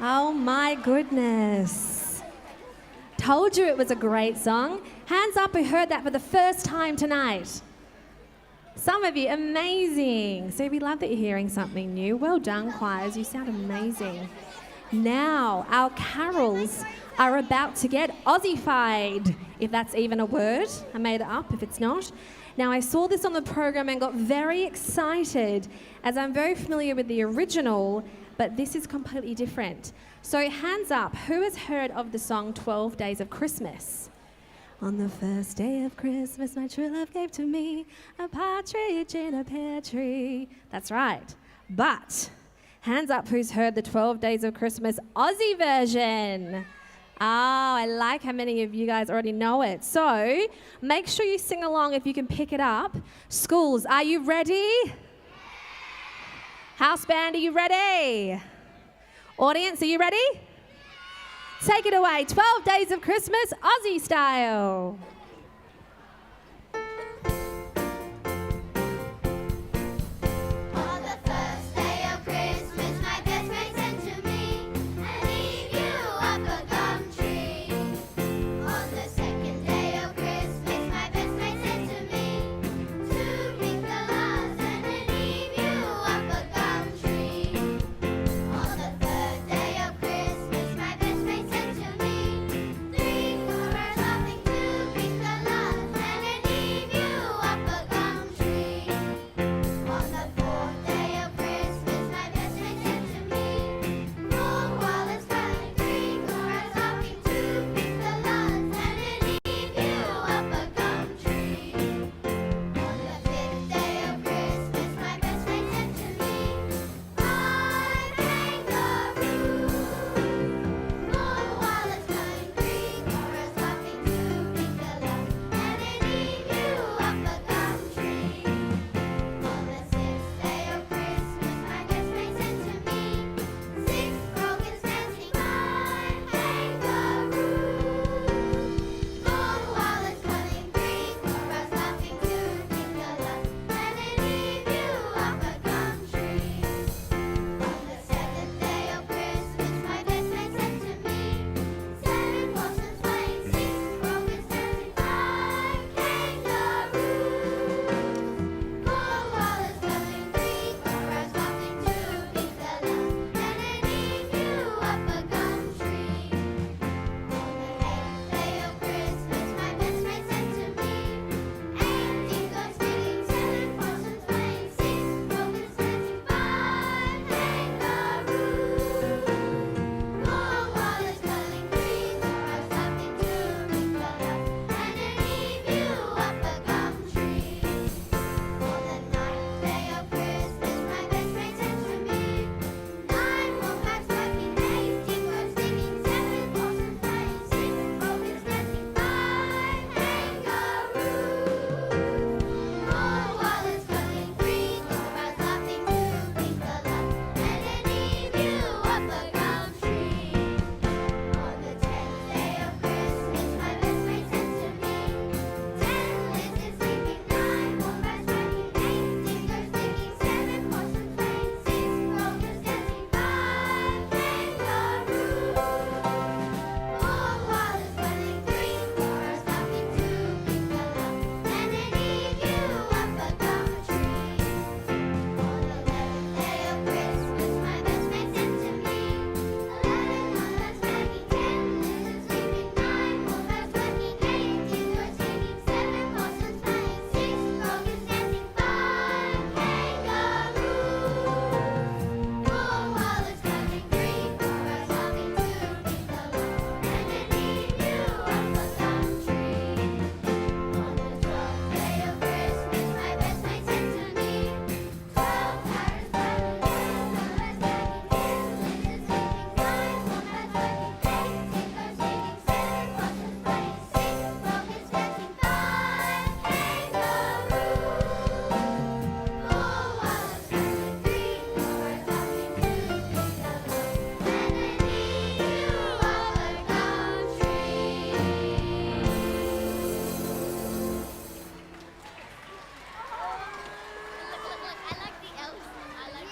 Oh my goodness. Told you it was a great song. Hands up who heard that for the first time tonight. Some of you, amazing. See, we love that you're hearing something new. Well done, choirs. You sound amazing. Now, our carols are about to get Aussified, if that's even a word. I made it up if it's not. Now, I saw this on the program and got very excited, as I'm very familiar with the original, but this is completely different. So hands up, who has heard of the song 12 Days of Christmas? On the first day of Christmas, my true love gave to me a partridge in a pear tree. That's right. But hands up who's heard the 12 Days of Christmas Aussie version. Oh, I like how many of you guys already know it. So make sure you sing along if you can pick it up. Schools, are you ready? House band, are you ready? Audience, are you ready? Take it away, 12 Days of Christmas, Aussie style.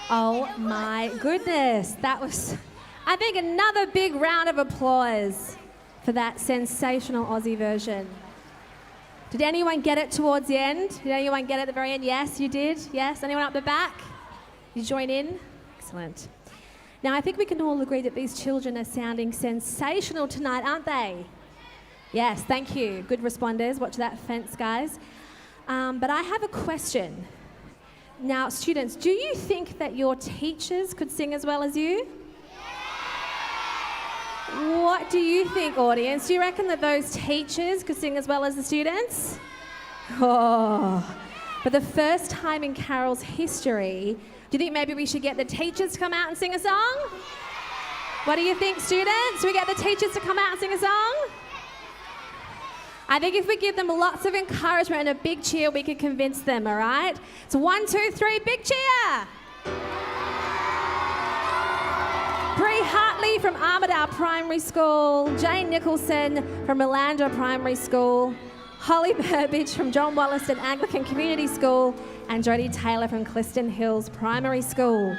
Oh my goodness, that was I think another big round of applause for that sensational Aussie version. Did anyone get it towards the end? Did anyone get it at the very end? Yes, you did? Yes? Anyone up the back? You join in? Excellent. Now, I think we can all agree that these children are sounding sensational tonight, aren't they? Yes, thank you. Good responders. Watch that fence, guys. But I have a question. Now, students, do you think that your teachers could sing as well as you? What do you think, audience? Do you reckon that those teachers could sing as well as the students? Oh, for the first time in Carol's history, do you think maybe we should get the teachers to come out and sing a song? What do you think, students? Should we get the teachers to come out and sing a song? I think if we give them lots of encouragement and a big cheer, we can convince them, all right? So 1, 2, 3, big cheer! Bree Hartley from Armidale Primary School, Jane Nicholson from Orlando Primary School, Holly Burbidge from John Wollaston Anglican Community School, and Jodie Taylor from Clifton Hills Primary School.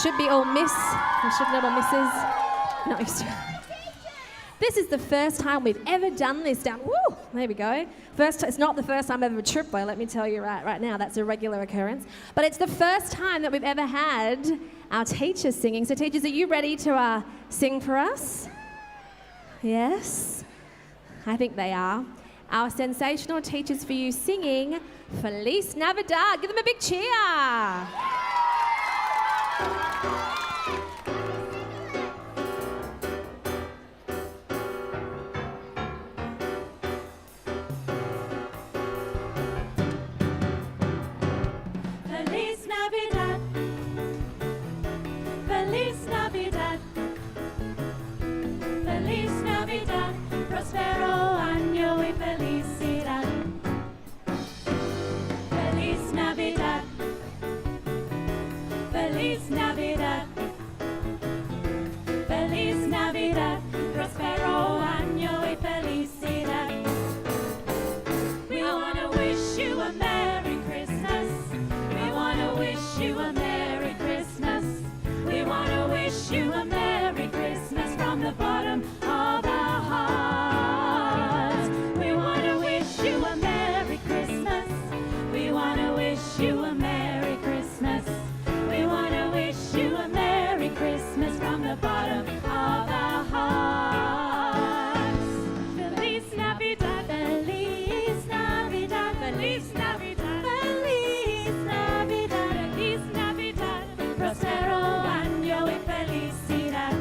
Should be all miss, and should not all misses. No, this is the first time we've ever done this down. Woo! There we go. It's not the first time I've ever tripped by, let me tell you right now. That's a regular occurrence. But it's the first time that we've ever had our teachers singing. So teachers, are you ready to sing for us? Yes? I think they are. Our sensational teachers for you singing Feliz Navidad. Give them a big cheer. Feliz Navidad, Feliz Navidad, Feliz Navidad, prospero año y felicidad. Feliz Navidad, Feliz Navidad, Feliz Navidad, prospero año y felicidad. We want to wish you a Merry Christmas. We want to wish you a Merry Christmas. We want to wish you a Merry Christmas from the bottom of our hearts. We want to wish you a Merry Christmas. We want to wish you a Merry Christmas. We want to wish you a Merry Christmas from the bottom of our hearts. Feliz Navidad, Feliz Navidad, Feliz Navidad, Feliz Navidad, Feliz Navidad, prospero año y felicidad.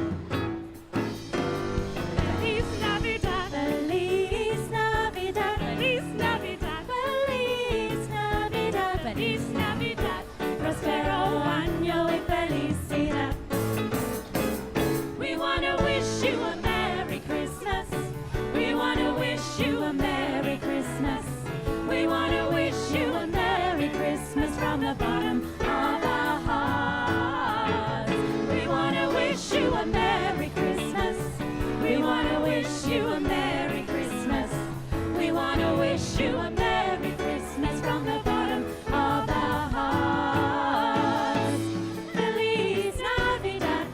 Feliz Navidad, Feliz Navidad, Feliz Navidad, Feliz Navidad, Feliz Navidad, prospero año y felicidad. We want to wish you a Merry Christmas. We want to wish you a Merry Christmas. We want to wish you a Merry Christmas from the bottom of our hearts. We want to wish you a Merry Christmas. We want to wish you a Merry Christmas. We want to wish you a Merry Christmas from the bottom of our hearts. Feliz Navidad.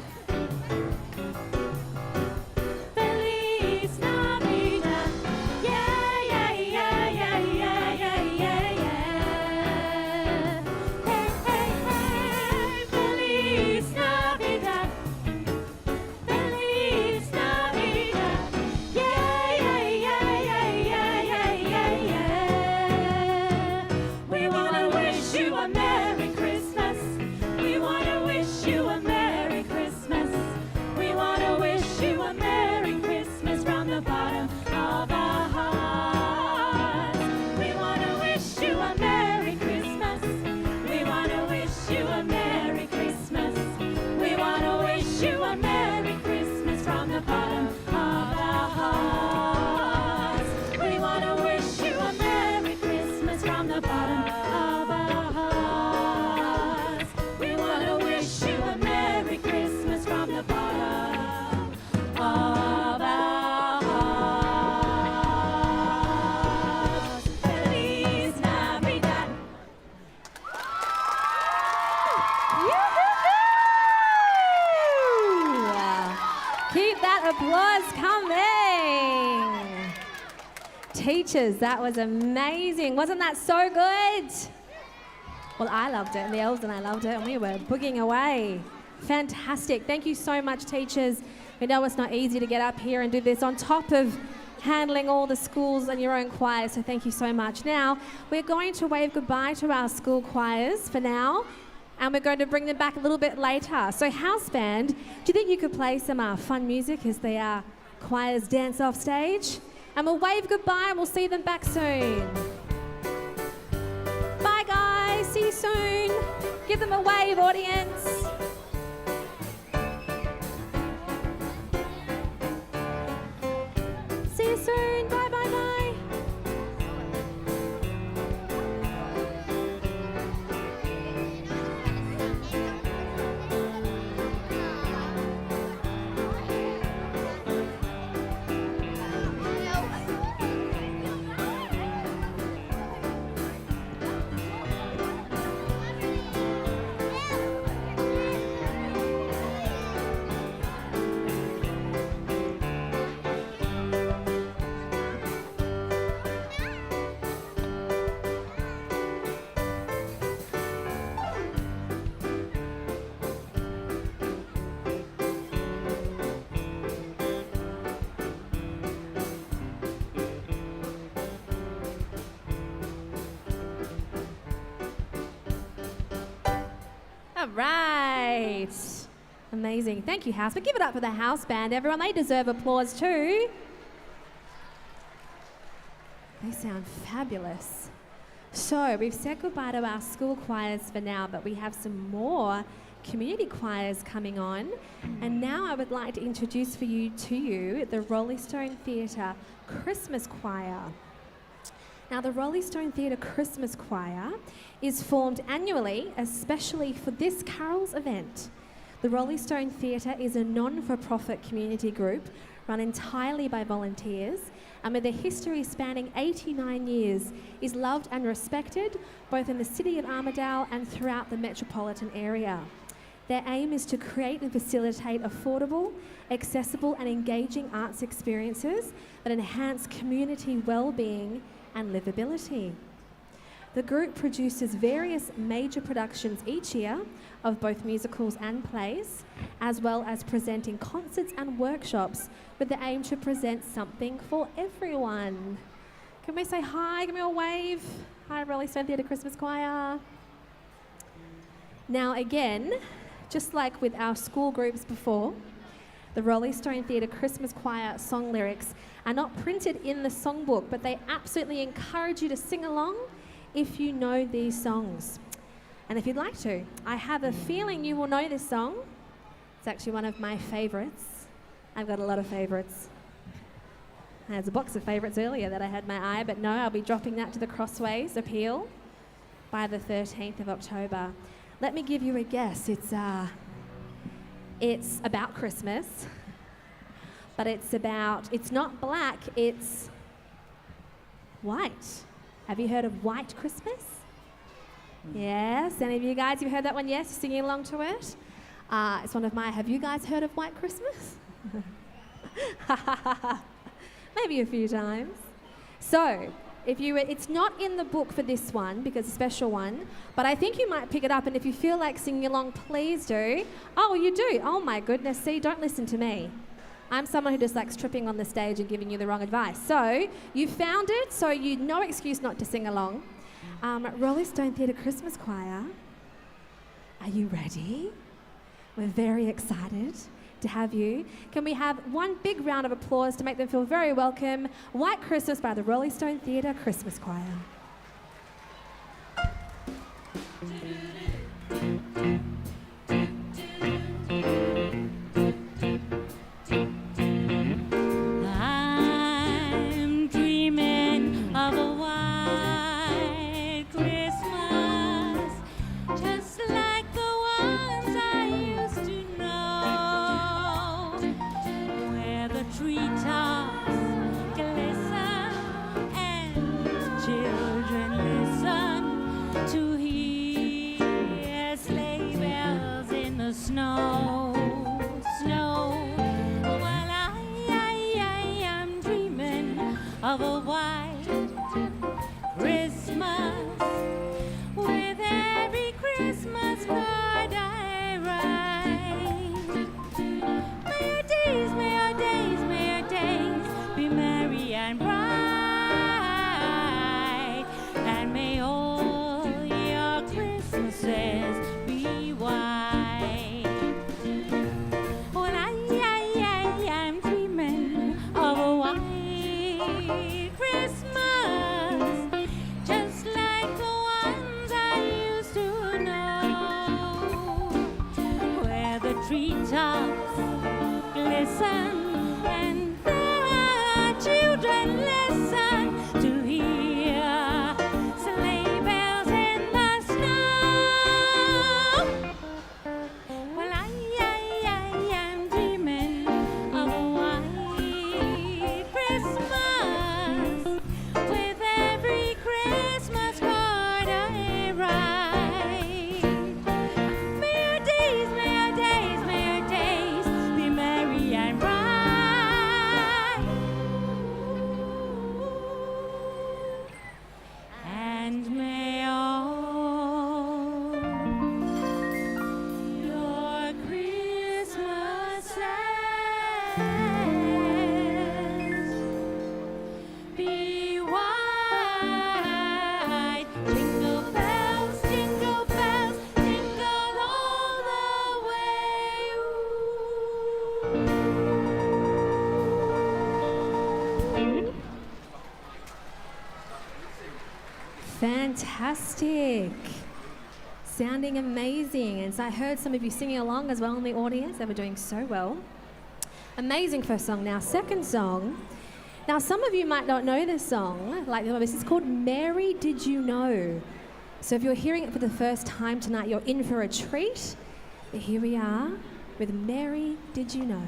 Feliz Navidad. Yeah, yeah, yeah, yeah, yeah, yeah, yeah, yeah. Hey, hey, hey. Feliz Navidad. Feliz Navidad. Yeah, yeah, yeah, yeah, yeah, yeah, yeah, yeah. We want to wish you a Merry Christmas. We want to wish you a Merry Christmas. We want to wish you a Merry Christmas from the bottom of our hearts. We want to wish you a Merry Christmas. We want to wish you a Merry Christmas. We want to wish you a Merry Christmas from the bottom of our hearts. We want to wish you a Merry Christmas from the bottom of our hearts. applause coming. Teachers, that was amazing. Wasn't that so good? Well, I loved it, and the elves and I loved it, and we were boogieing away. Fantastic. Thank you so much, teachers. We know it's not easy to get up here and do this on top of handling all the schools and your own choirs, so thank you so much. Now, we're going to wave goodbye to our school choirs for now, and we're going to bring them back a little bit later. So house band, do you think you could play some fun music as the choirs dance off stage? And we'll wave goodbye and we'll see them back soon. Bye guys, see you soon. Give them a wave, audience. See you soon, bye bye bye. All right. Amazing. Thank you, house. But give it up for the house band, everyone. They deserve applause too. They sound fabulous. So we've said goodbye to our school choirs for now, but we have some more community choirs coming on. And now I would like to introduce to you the Rolling Stone Theatre Christmas Choir. Now, the Rolling Stone Theatre Christmas Choir is formed annually, especially for this carols event. The Rolling Stone Theatre is a non-for-profit community group run entirely by volunteers, and with a history spanning 89 years, is loved and respected both in the city of Armidale and throughout the metropolitan area. Their aim is to create and facilitate affordable, accessible and engaging arts experiences that enhance community well-being and livability. The group produces various major productions each year of both musicals and plays, as well as presenting concerts and workshops with the aim to present something for everyone. Can we say hi? Give me a wave. Hi, Rolling Stone Theatre Christmas Choir. Now again, just like with our school groups before, the Rolling Stone Theatre Christmas Choir song lyrics are not printed in the songbook, but they absolutely encourage you to sing along if you know these songs. And if you'd like to, I have a feeling you will know this song. It's actually one of my favourites. I've got a lot of favourites. There's a box of favourites earlier that I had my eye, but no, I'll be dropping that to the Crossways appeal by the 13th of October. Let me give you a guess. It's about Christmas, but it's not black, it's white. Have you heard of White Christmas? Yes, any of you guys, you've heard that one? Yes, you're singing along to it? It's one of my, have you guys heard of White Christmas? Maybe a few times. So, it's not in the book for this one, because it's a special one, but I think you might pick it up, and if you feel like singing along, please do. Oh, you do? Oh my goodness, see, don't listen to me. I'm someone who just likes tripping on the stage and giving you the wrong advice. So, you found it, so you no excuse not to sing along. Rolling Stone Theatre Christmas Choir, are you ready? We're very excited to have you. Can we have one big round of applause to make them feel very welcome? White Christmas by the Rolling Stone Theatre Christmas Choir. I'm dreaming of a white Christmas, just like the ones I used to know, where the treetops glisten and children listen to hear Christmases be white. Well, I'm dreaming of a white Christmas, just like the ones I used to know, where the treetops glisten and the children listen to hear sleigh bells in the snow. Well, I am dreaming of a white Christmas, with every Christmas card I write. May your days, may your days, may your days be merry and bright. And may all your Christmases be white. Jingle bells, jingle bells, jingle all the way. Fantastic. Sounding amazing. And so I heard some of you singing along as well in the audience. They were doing so well. Amazing first song. Now, second song. Now, some of you might not know this song. Like this is called Mary Did You Know? So if you're hearing it for the first time tonight, you're in for a treat. But here we are with Mary Did You Know?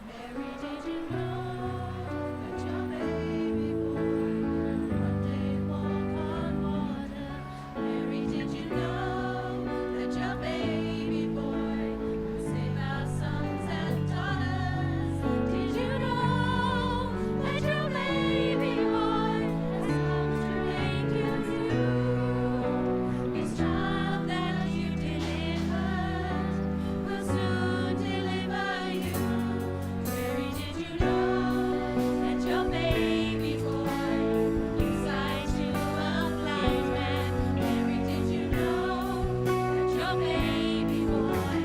Mary, did you know that your baby boy one day walk on water? Mary, did you know that your baby boy will save our sons and daughters? Did you know that your baby boy has come to make you new? This child that you delivered will soon deliver you. Mary, did you know that your baby boy gives sight to a blind man? Mary, did you know that your baby boy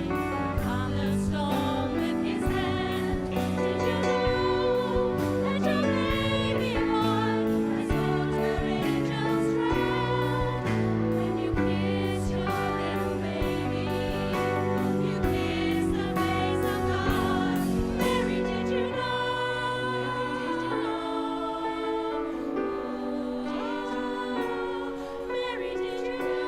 calm the storm with his hand? Did you know that your baby boy has walked where angels tread? When you kiss your little baby, you kiss the face of God. Mary, did you know? Mary, did you know? Mary, did you know?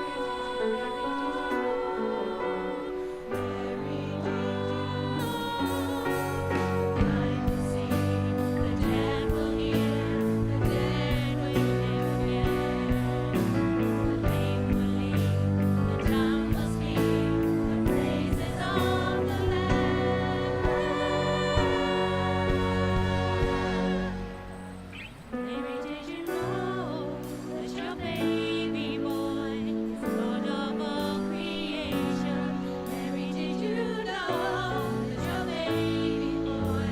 I will sing, the dead will hear, the dead will live again. The lame will leap, the dumb will speak, the praises of the Lamb. Mary, did you know that your baby boy is Lord of all creation? Mary, did you know that your baby boy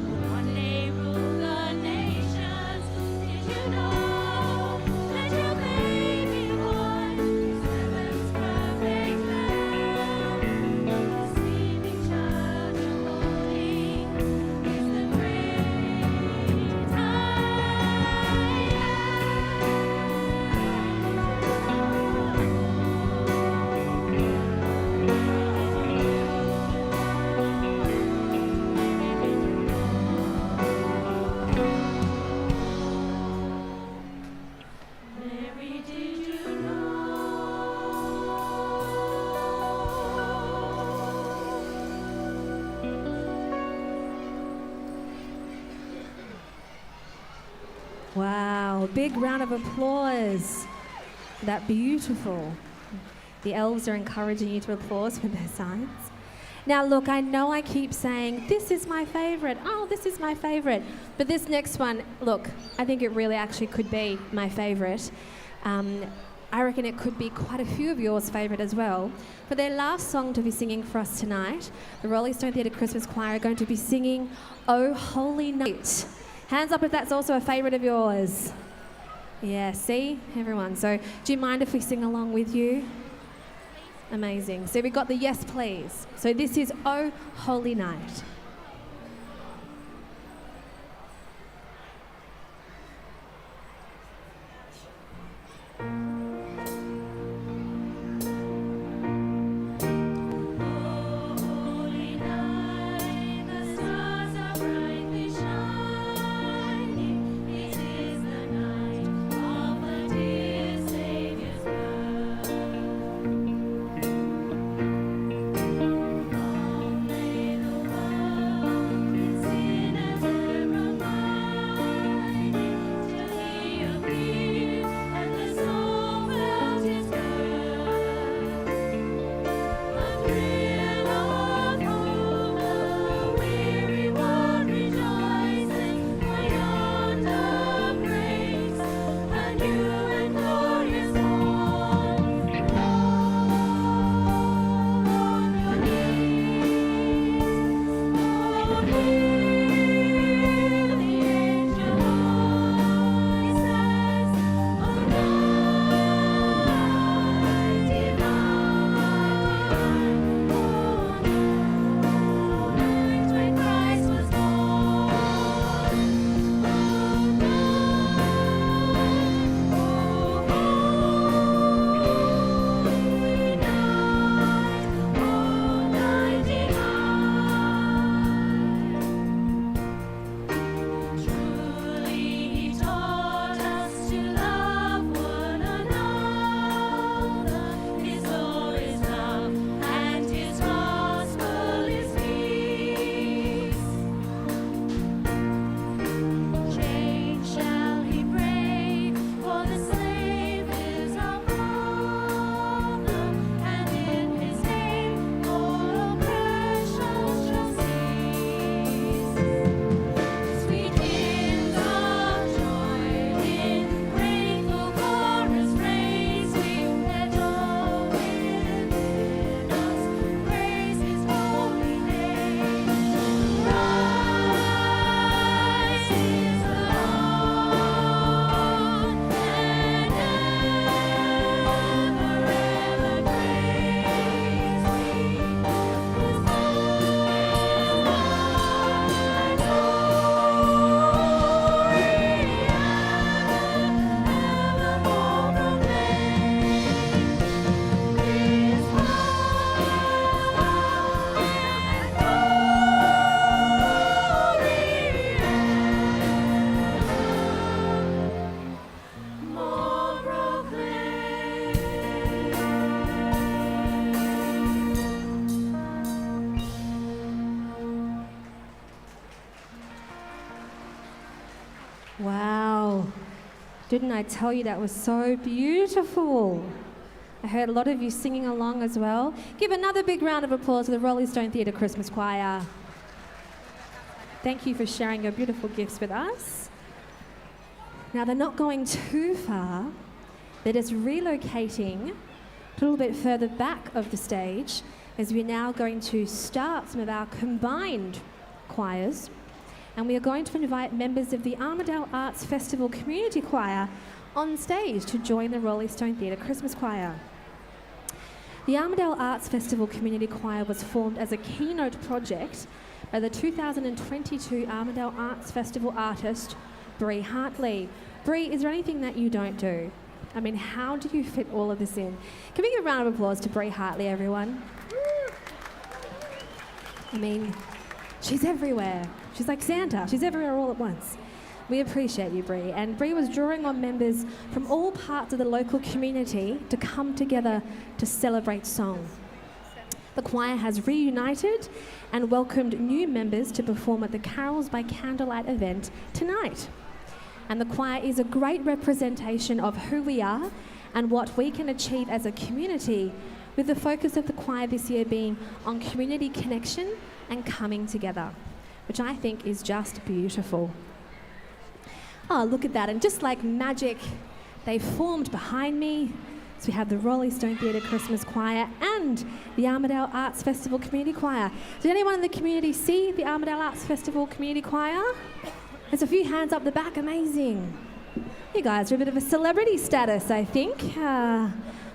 will one day rule the nations? Did you know that your baby boy is heaven's perfect lamb? The sleeping child you're holding is the great I Mary, did you know? Wow, big round of applause. That beautiful. The elves are encouraging you to applause with their signs. Now, look, I know I keep saying, this is my favourite. Oh, this is my favourite. But this next one, look, I think it really actually could be my favourite. I reckon it could be quite a few of yours favourite as well. For their last song to be singing for us tonight, the Rolling Stone Theatre Christmas Choir are going to be singing Oh Holy Night. Hands up if that's also a favourite of yours. Yeah, see, everyone. So do you mind if we sing along with you? Amazing. So we got the yes, please. So this is Oh Holy Night. Wow. Didn't I tell you that was so beautiful? I heard a lot of you singing along as well. Give another big round of applause to the Rolling Stone Theatre Christmas Choir. Thank you for sharing your beautiful gifts with us. Now, they're not going too far. They're just relocating a little bit further back of the stage as we're now going to start some of our combined choirs. And we are going to invite members of the Armidale Arts Festival Community Choir on stage to join the Rolling Stone Theatre Christmas Choir. The Armidale Arts Festival Community Choir was formed as a keynote project by the 2022 Armidale Arts Festival artist, Bree Hartley. Bree, is there anything that you don't do? I mean, how do you fit all of this in? Can we give a round of applause to Bree Hartley, everyone? I mean, she's everywhere. She's like Santa. She's everywhere all at once. We appreciate you, Bree. And Bree was drawing on members from all parts of the local community to come together to celebrate song. The choir has reunited and welcomed new members to perform at the Carols by Candlelight event tonight. And the choir is a great representation of who we are and what we can achieve as a community with the focus of the choir this year being on community connection and coming together, which I think is just beautiful. Oh, look at that. And just like magic, they formed behind me. So we have the Raleigh Stone Theatre Christmas Choir and the Armidale Arts Festival Community Choir. Did anyone in the community see the Armidale Arts Festival Community Choir? There's a few hands up the back. Amazing. You guys are a bit of a celebrity status, I think.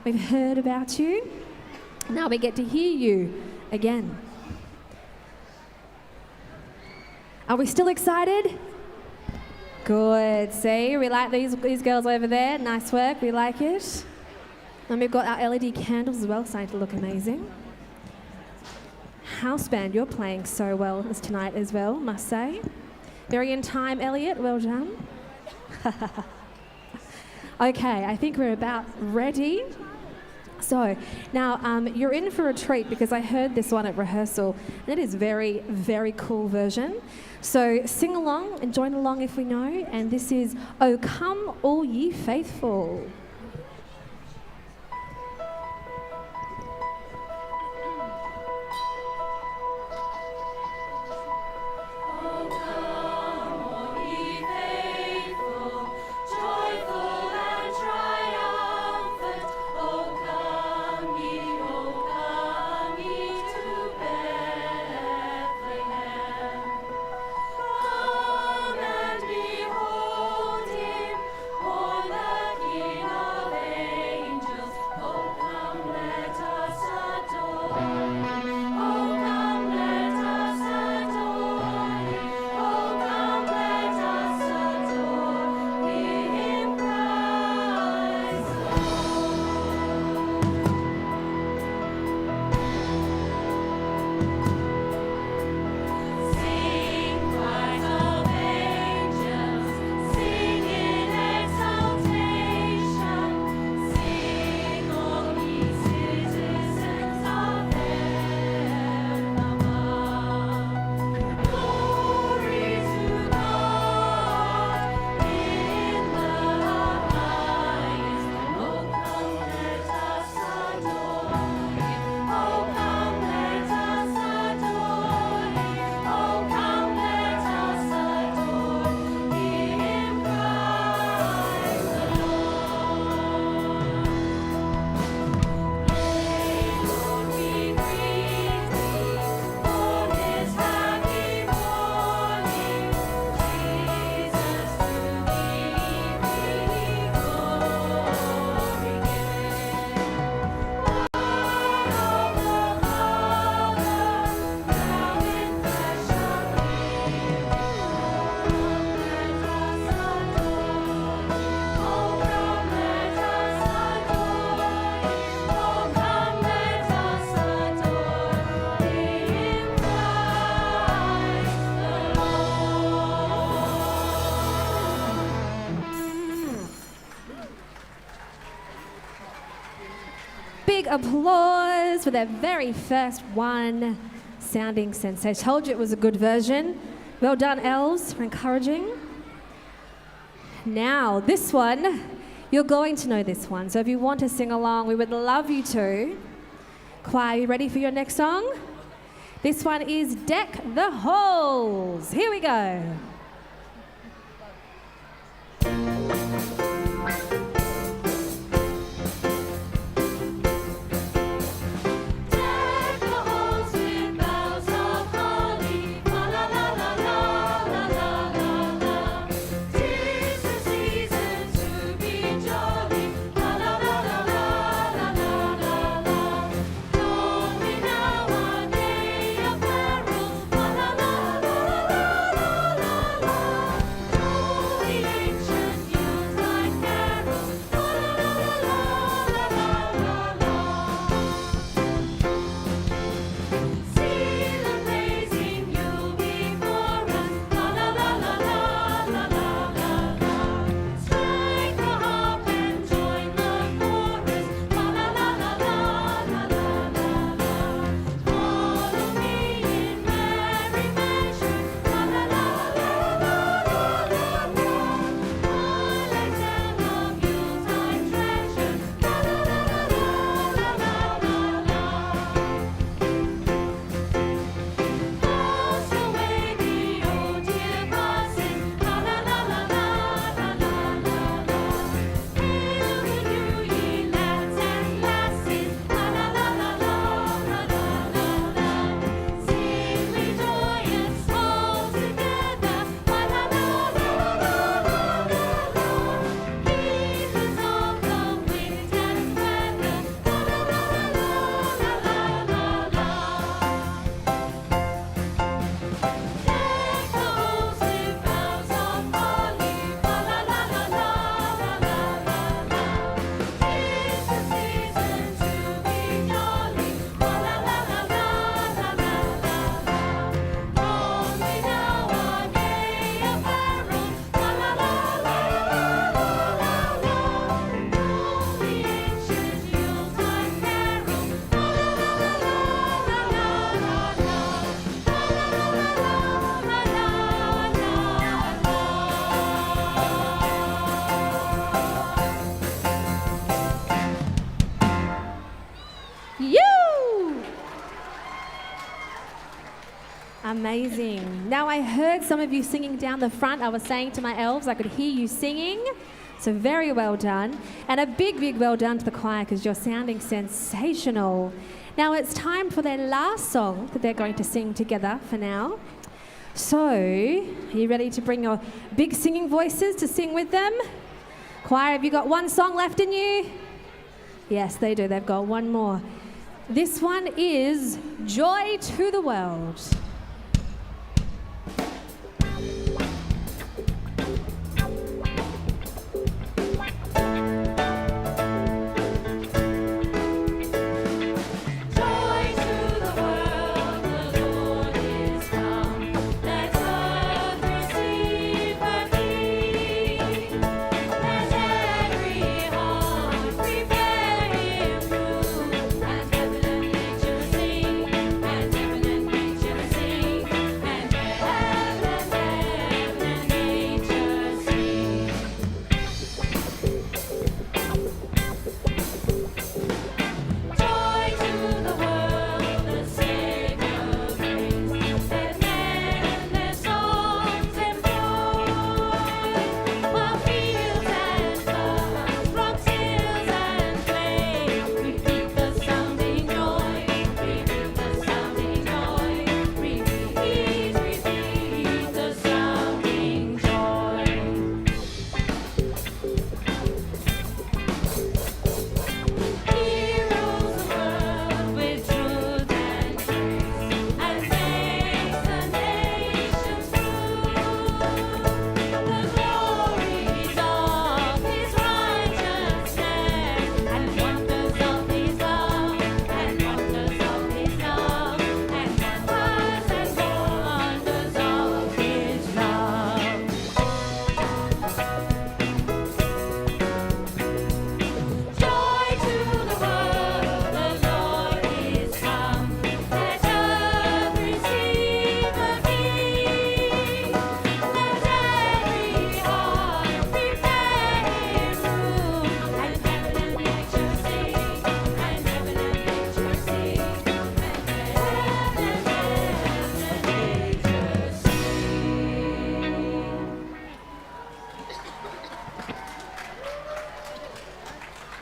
We've heard about you. Now we get to hear you again. Are we still excited? Good. See, we like these girls over there. Nice work. We like it. And we've got our LED candles as well, starting to look amazing. House band, you're playing so well tonight as well, must say. Very in time, Elliot. Well done. Okay, I think we're about ready. So now you're in for a treat because I heard this one at rehearsal and it is very, very cool version. So sing along and join along if we know. And this is "O Come All Ye Faithful." Big applause for their very first one, sounding sensation. I told you it was a good version. Well done, elves, for encouraging. Now, this one, you're going to know this one. So if you want to sing along, we would love you to. Choir, you ready for your next song? This one is "Deck the Halls." Here we go. Amazing. Now, I heard some of you singing down the front. I was saying to my elves, I could hear you singing. So very well done. And a big, big well done to the choir because you're sounding sensational. Now, it's time for their last song that they're going to sing together for now. So, are you ready to bring your big singing voices to sing with them? Choir, have you got one song left in you? Yes, they do. They've got one more. This one is Joy to the World.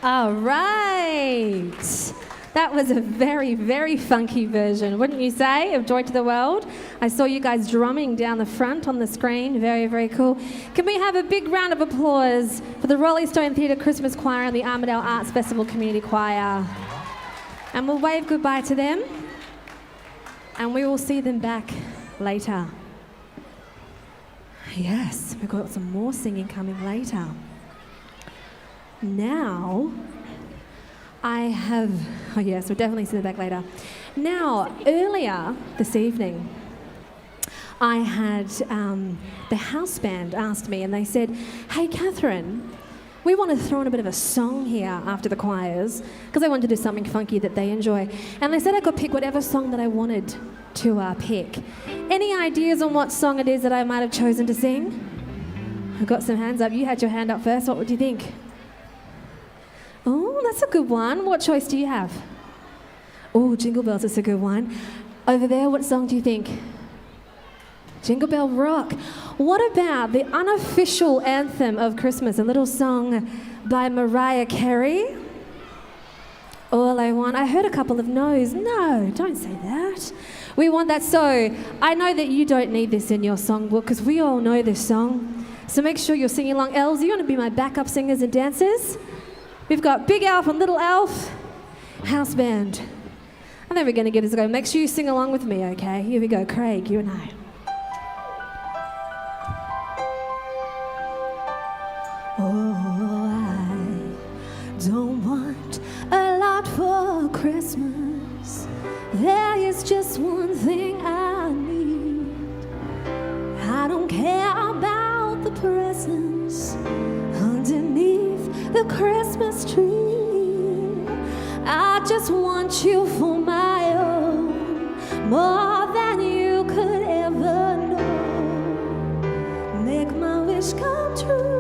All right. That was a very, very funky version, wouldn't you say, of Joy to the World? I saw you guys drumming down the front on the screen. Very, very cool. Can we have a big round of applause for the Rolling Stone Theatre Christmas Choir and the Armidale Arts Festival Community Choir? And we'll wave goodbye to them. And we will see them back later. Yes, we've got some more singing coming later. Now, oh yes, we'll definitely see them back later. Now, earlier this evening, I had the house band asked me and they said, hey, Catherine, we want to throw in a bit of a song here after the choirs because I wanted to do something funky that they enjoy. And they said I could pick whatever song that I wanted to pick. Any ideas on what song it is that I might have chosen to sing? I've got some hands up. You had your hand up first. What would you think? Oh, that's a good one. What choice do you have? Oh, Jingle Bells is a good one. Over there, what song do you think? Jingle Bell Rock. What about the unofficial anthem of Christmas, a little song by Mariah Carey? All I Want. I heard a couple of no's. No, don't say that. We want that. So I know that you don't need this in your songbook because we all know this song. So make sure you're singing along. Elves, you want to be my backup singers and dancers? We've got Big Elf and Little Elf, house band. And then we're going to give this a go. Make sure you sing along with me, okay? Here we go. Craig, you and I. Oh, I don't want a lot for Christmas. There is just one thing I need. I don't care about the presents underneath the Christmas tree. I just want you for my own, more than you could ever know. Make my wish come true.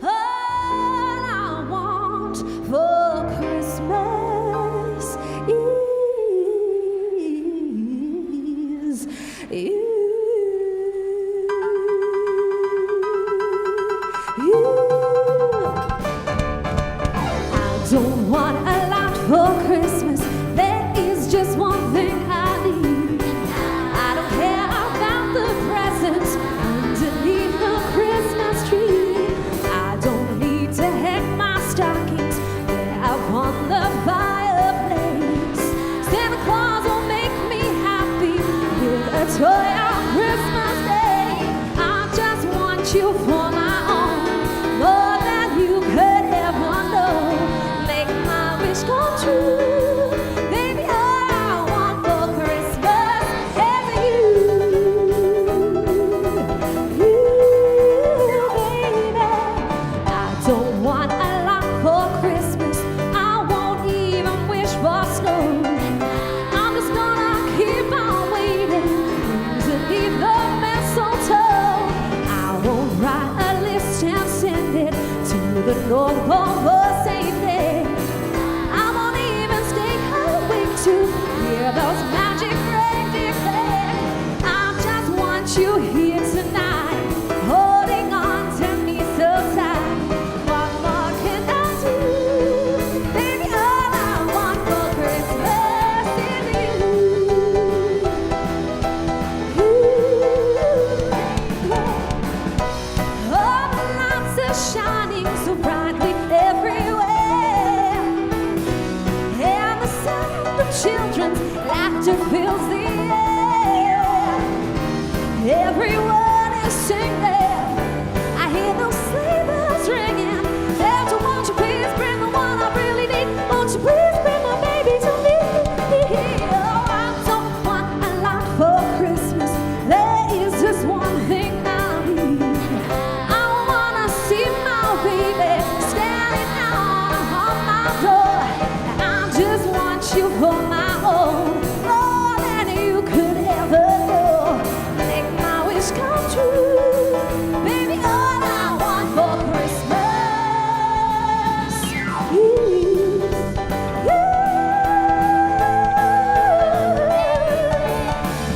All I want for Christmas Eve you for my own, more than you could ever know. Make my wish come true. Baby, all I want for Christmas is you. You, baby. I don't want a lot for Christmas. I won't even wish for snow. I'm just gonna keep on waiting underneath the mistletoe. I won't write a list and send it to the North Pole for safety. I won't even stay awake to hear those magic rings declare. I just want you here tonight, holding on to me so tight. What more can I do? Baby, all I want for Christmas is you. All the lights are shining so brightly everywhere, and the sound of children's laughter fills the air. Everyone is singing. I hear those sleigh bells ringing. Santa, won't you please bring the one I really need? Won't you please bring my baby to me? Oh, I don't want a lot for Christmas. There is just one thing I need. I wanna see my baby standing out on my door. I just want you for my own, more than you could ever know. Make my wish come true. Baby, all I want for Christmas is you.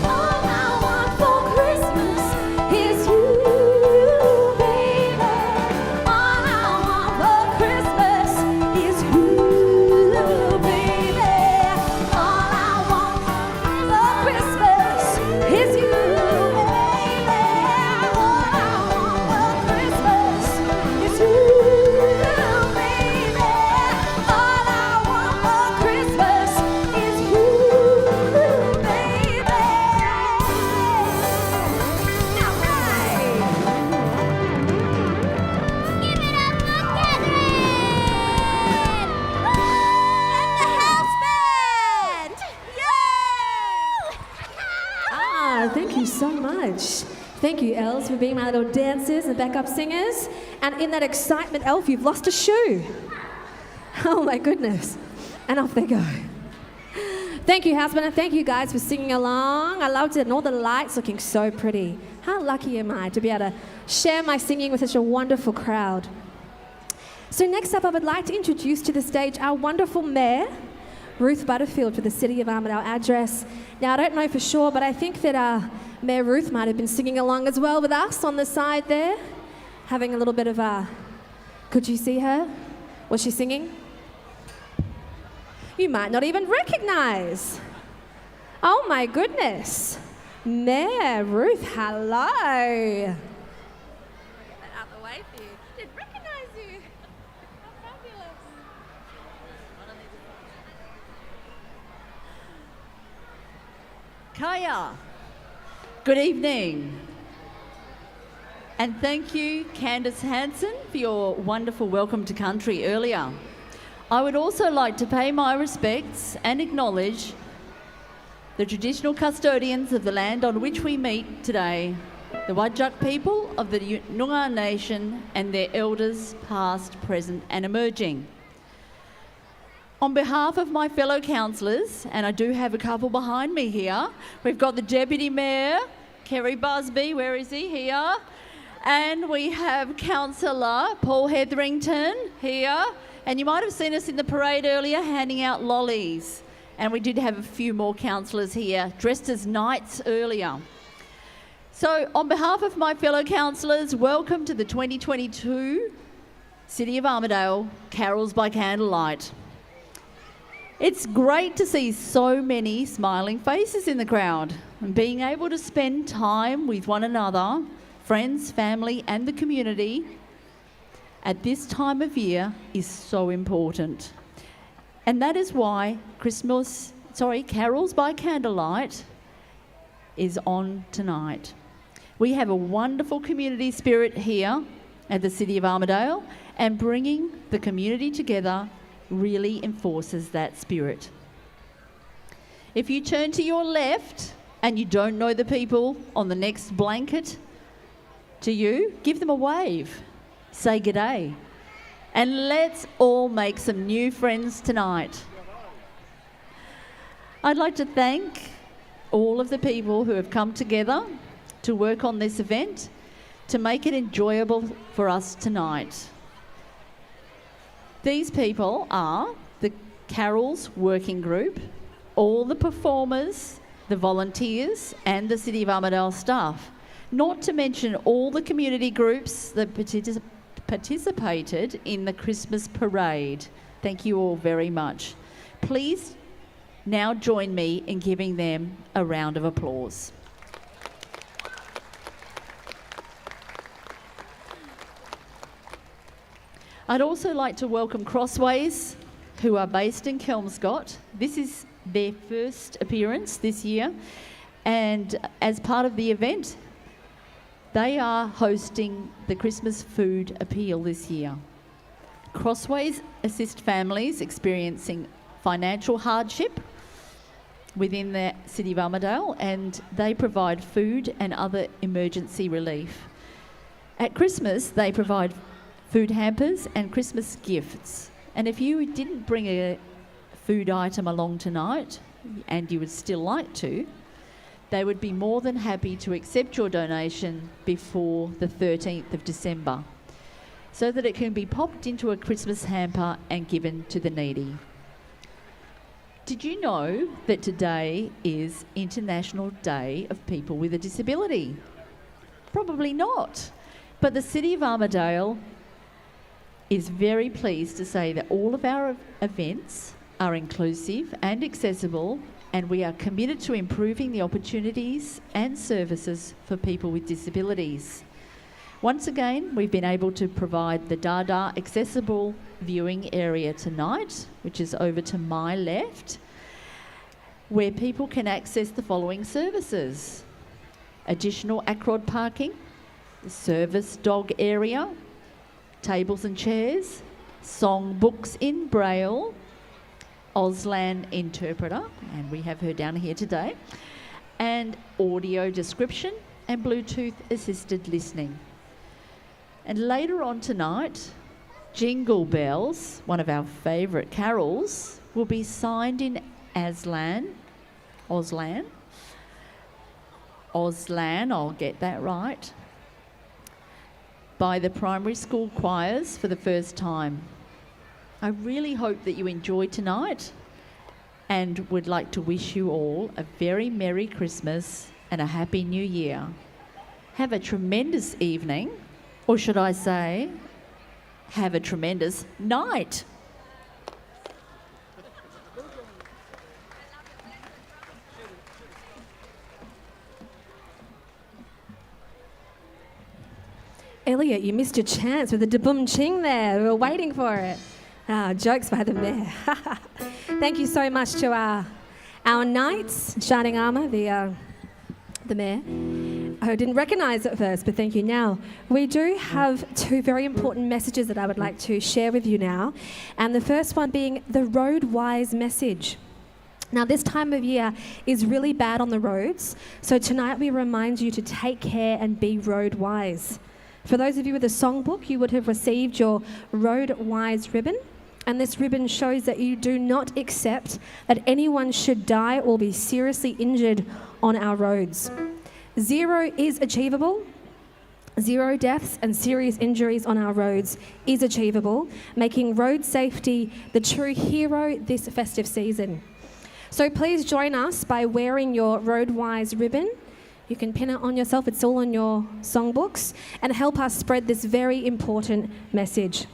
All I want for Christmas is you, baby. All I want for Christmas is you, baby. All I want for Christmas is you, baby. All I want for Christmas is you, baby. All I want for Christmas is you, baby. All right. Give it up for Catherine! And the house band! Yay! Ah, thank you so much. Thank you, Els, for being my little dancers and backup singers. And in that excitement, Elf, you've lost a shoe. Oh my goodness. And off they go. Thank you, house band, and thank you guys for singing along. I loved it, and all the lights looking so pretty. How lucky am I to be able to share my singing with such a wonderful crowd. So next up, I would like to introduce to the stage our wonderful mayor, Ruth Butterfield, for the City of Armidale address. Now, I don't know for sure, but I think that Mayor Ruth might have been singing along as well with us on the side there, having a little bit of a... Could you see her? Was she singing? You might not even recognize. Oh my goodness. Mayor Ruth, hello. Get that out of the way for you. Didn't recognize you. How fabulous. Kaya, good evening. And thank you, Candice Hansen, for your wonderful welcome to country earlier. I would also like to pay my respects and acknowledge the traditional custodians of the land on which we meet today, the Whadjuk people of the Noongar Nation and their elders past, present and emerging. On behalf of my fellow councillors, and I do have a couple behind me here, we've got the Deputy Mayor, Kerry Busby, where is he? Here. And we have Councillor Paul Hetherington here. And you might have seen us in the parade earlier handing out lollies. And we did have a few more councillors here dressed as knights earlier. So on behalf of my fellow councillors, welcome to the 2022 City of Armidale Carols by Candlelight. It's great to see so many smiling faces in the crowd and being able to spend time with one another, friends, family and the community at this time of year is so important. And that is why Carols by Candlelight is on tonight. We have a wonderful community spirit here at the City of Armidale, and bringing the community together really enforces that spirit. If you turn to your left and you don't know the people on the next blanket to you, give them a wave. Say g'day. And let's all make some new friends tonight. I'd like to thank all of the people who have come together to work on this event to make it enjoyable for us tonight. These people are the Carols Working Group, all the performers, the volunteers, and the City of Armidale staff. Not to mention all the community groups that participated in the Christmas parade. Thank you all very much. Please now join me in giving them a round of applause. I'd also like to welcome Crossways, who are based in Kelmscott. This is their first appearance this year, and as part of the event, they are hosting the Christmas food appeal this year. Crossways assist families experiencing financial hardship within the City of Armidale, and they provide food and other emergency relief. At Christmas, they provide food hampers and Christmas gifts. And if you didn't bring a food item along tonight, and you would still like to, they would be more than happy to accept your donation before the 13th of December, so that it can be popped into a Christmas hamper and given to the needy. Did you know that today is International Day of People with a Disability? Probably not. But the City of Armidale is very pleased to say that all of our events are inclusive and accessible, and we are committed to improving the opportunities and services for people with disabilities. Once again, we've been able to provide the Dada accessible viewing area tonight, which is over to my left, where people can access the following services: additional ACROD parking, service dog area, tables and chairs, song books in Braille, Auslan interpreter, and we have her down here today, and audio description and Bluetooth assisted listening. And later on tonight, Jingle Bells, one of our favourite carols, will be signed in Auslan, I'll get that right, by the primary school choirs for the first time. I really hope that you enjoyed tonight, and would like to wish you all a very Merry Christmas and a Happy New Year. Have a tremendous evening, or should I say, have a tremendous night. Elliot, you missed your chance with the da-boom ching there. We were waiting for it. Jokes by the mayor. Thank you so much to our knights, Shining Armour, the mayor. I didn't recognise it at first, but thank you now. We do have two very important messages that I would like to share with you now. And the first one being the road wise message. Now, this time of year is really bad on the roads. So tonight we remind you to take care and be road wise. For those of you with a songbook, you would have received your Road Wise ribbon. And this ribbon shows that you do not accept that anyone should die or be seriously injured on our roads. 0 is achievable. 0 deaths and serious injuries on our roads is achievable, making road safety the true hero this festive season. So please join us by wearing your Road Wise ribbon. You can pin it on yourself, it's all in your songbooks, and help us spread this very important message.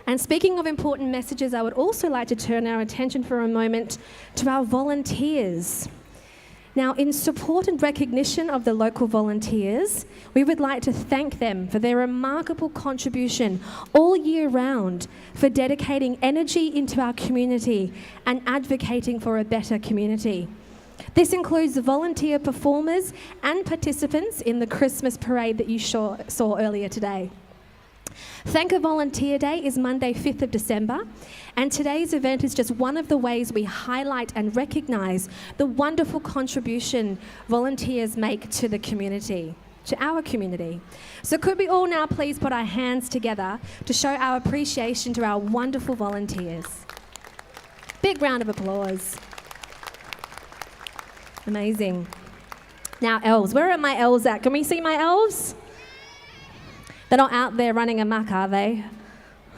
And speaking of important messages, I would also like to turn our attention for a moment to our volunteers. Now, in support and recognition of the local volunteers, we would like to thank them for their remarkable contribution all year round, for dedicating energy into our community and advocating for a better community. This includes the volunteer performers and participants in the Christmas parade that you saw earlier today. Thank a Volunteer Day is Monday, 5th of December, and today's event is just one of the ways we highlight and recognise the wonderful contribution volunteers make to the community, to our community. So could we all now please put our hands together to show our appreciation to our wonderful volunteers. Big round of applause. Amazing. Now elves, where are my elves at? Can we see my elves? They're not out there running amok, are they?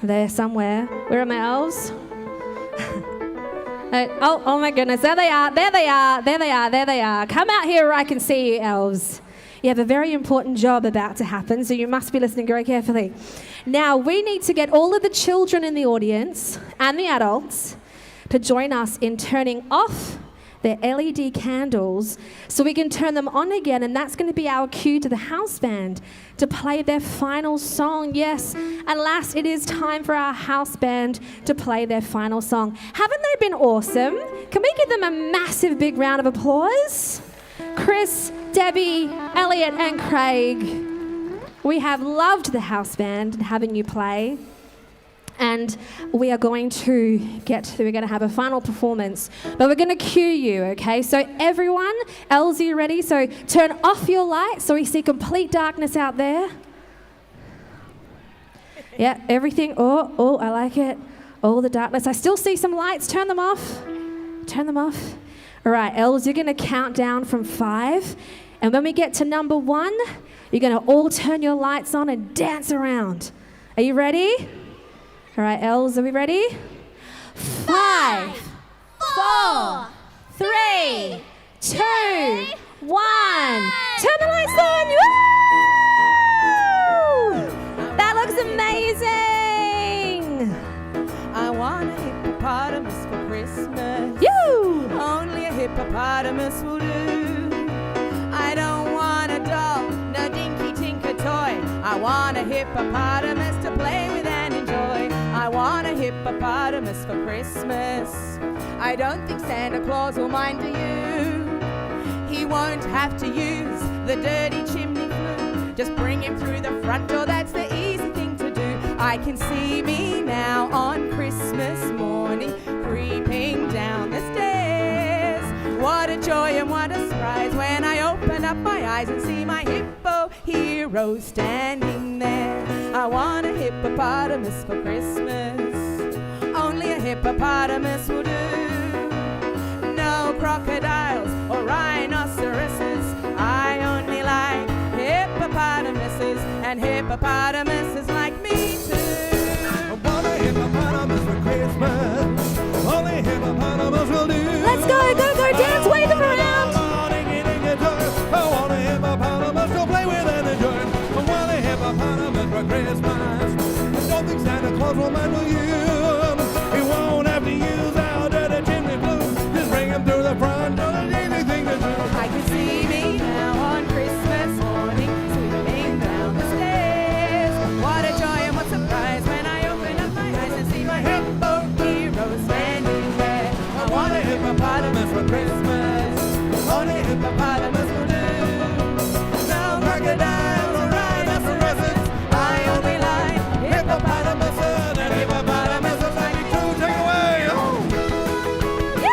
They're somewhere. Where are my elves? Oh my goodness, there they are, there they are, there they are, there they are. Come out here where I can see you, elves. You have a very important job about to happen, so you must be listening very carefully. Now, we need to get all of the children in the audience and the adults to join us in turning off their LED candles so we can turn them on again, and that's going to be our cue to the house band to play their final song. Yes, and last, it is time for our house band to play their final song. Haven't they been awesome? Can we give them a massive big round of applause? Chris, Debbie, Elliot and Craig, we have loved the house band and having you play. And we are going to have a final performance, but we're going to cue you, okay? So everyone, Els, are you ready? So turn off your lights so we see complete darkness out there. Yeah, everything, oh, I like it. All the darkness. I still see some lights. Turn them off. Turn them off. All right, Els, you're going to count down from 5. And when we get to number 1, you're going to all turn your lights on and dance around. Are you ready? All right, Els, are we ready? 5, 4, 3, 2, 1. Turn the lights on. Woo! That looks amazing. I want a hippopotamus for Christmas. You. Only a hippopotamus will do. I don't want a doll, no dinky tinker toy. I want a hippopotamus to play with and enjoy. I want a hippopotamus for Christmas. I don't think Santa Claus will mind, do you? He won't have to use the dirty chimney flue. Just bring him through the front door, that's the easy thing to do. I can see me now on Christmas morning, creeping down the stairs. What a joy and what a surprise when I open up my eyes and see my hippo hero standing there. I want a hippopotamus for Christmas. Only a hippopotamus will do. No crocodiles or rhinoceroses. I only like hippopotamuses, and hippopotamuses like me too. I want a hippopotamus for Christmas. Only hippopotamus will do. Let's go, dance, wave them around. I want a hippopotamus to play with and enjoy. I want a hippopotamus for Christmas. I don't think Santa Claus will mind, will you? He won't have to use our dirty chimney flue. Just bring him through the front door, there's anything to do. I can see me now on Christmas morning, sweeping down the stairs. What a joy and what surprise when I open up my eyes and see my hippo hero standing there. I want a hippopotamus for Christmas. Only a hippopotamus will do. No crocodiles or rhinoceroses. I only like hippopotamuses, and hippopotamuses like me too. Take it away. Yeah.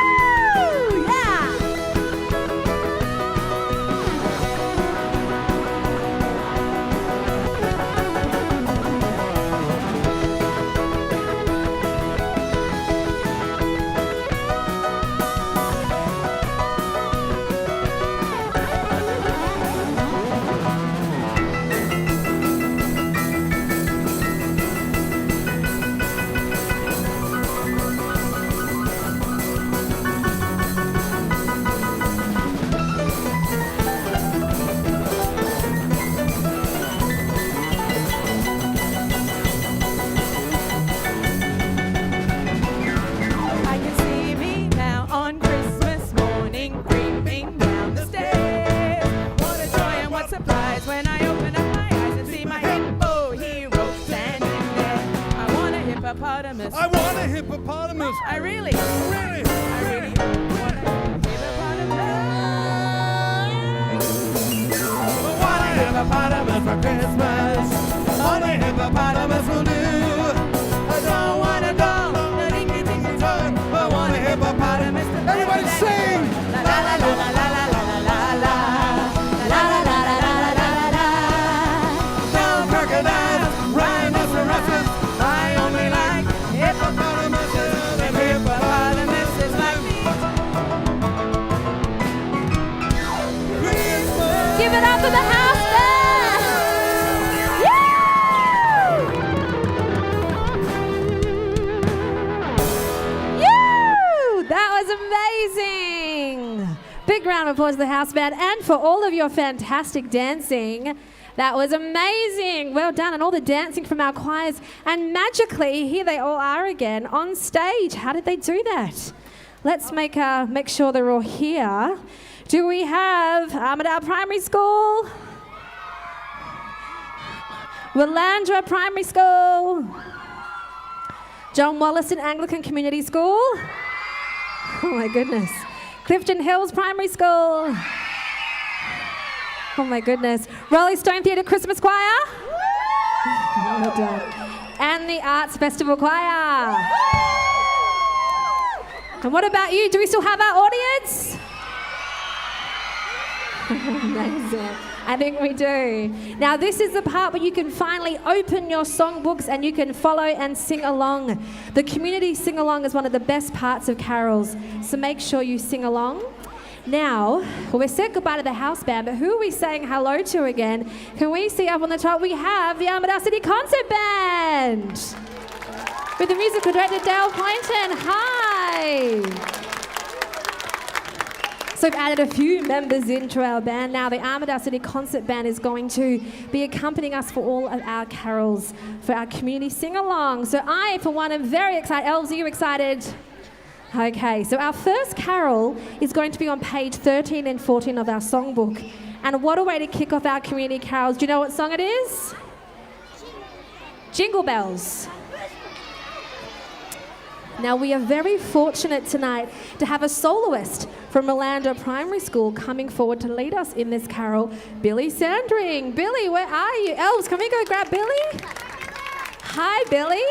I can see me now on Christmas morning, creeping down the stairs. What a joy and what surprise when I open up my eyes and see my hippo hero standing there. I want a hippopotamus. I want a hippopotamus. I really Really? want a hippopotamus. for Christmas. On a hippopotamus will do. I don't want a doll, a dinky dinky toy. I want a hippopotamus. Everybody sing! La la la la la la la la la. La la la la la la la la. No crocodiles, rhinoceroses. I only like hippopotamuses and Hippopotamuses like me. Christmas. Give it up for the house band! That was amazing! Big round of applause to the house band and for all of your fantastic dancing. That was amazing. Well done. And all the dancing from our choirs. And magically, here they all are again on stage. How did they do that? Let's make sure they're all here. Do we have Armidale Primary School? Willandra Primary School? John Wollaston Anglican Community School? Oh my goodness. Clifton Hills Primary School? Oh my goodness. Raleigh Stone Theatre Christmas Choir? Well done. And the Arts Festival Choir? And what about you? Do we still have our audience? Amazing. I think we do. Now this is the part where you can finally open your songbooks and you can follow and sing along. The community sing along is one of the best parts of carols, so make sure you sing along. Now, we've said goodbye to the house band, but who are we saying hello to again? Can we see up on the top? We have the Armidale City Concert Band with the musical director Dale Poynton. Hi. So we've added a few members into our band. Now the Armidale City Concert Band is going to be accompanying us for all of our carols, for our community sing-along. So I, for one, am very excited. Elves, are you excited? Okay, so our first carol is going to be on page 13 and 14 of our songbook. And what a way to kick off our community carols. Do you know what song it is? Jingle Bells. Now, we are very fortunate tonight to have a soloist from Willandra Primary School coming forward to lead us in this carol, Billy Sandring. Billy, where are you? Elves, can we go grab Billy? Hi, Billy.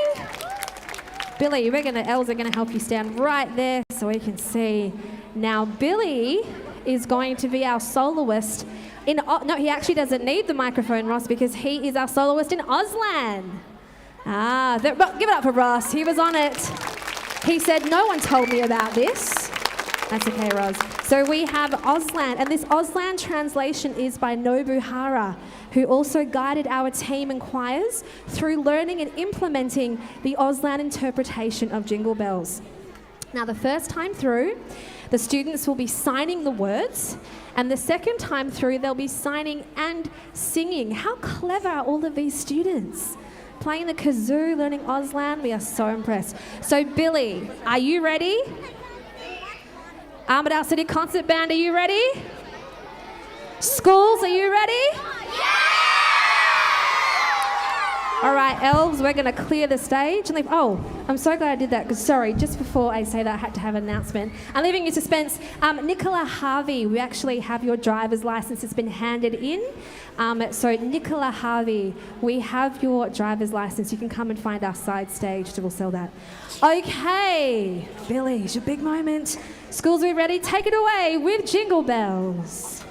Billy, elves are going to help you stand right there so we can see. Now, Billy is going to be our soloist in... No, he actually doesn't need the microphone, Ross, because he is our soloist in Auslan. But give it up for Ross. He was on it. He said, no one told me about this. That's okay, Roz. So we have Auslan, and this Auslan translation is by Nobu Hara, who also guided our team and choirs through learning and implementing the Auslan interpretation of Jingle Bells. Now, the first time through, the students will be signing the words, and the second time through, they'll be signing and singing. How clever are all of these students? Playing the kazoo, learning Auslan, we are so impressed. So Billy, are you ready? Armidale City Concert Band, are you ready? Schools, are you ready? All right, elves, we're going to clear the stage and leave. Oh, I'm so glad I did that because, sorry, just before I say that, I had to have an announcement. I'm leaving you suspense. Nicola Harvey, we actually have your driver's license. It's been handed in. So Nicola Harvey, we have your driver's license. You can come and find our side stage. We'll sell that. Okay, Billy, it's your big moment. Schools, are we ready? Take it away with Jingle Bells.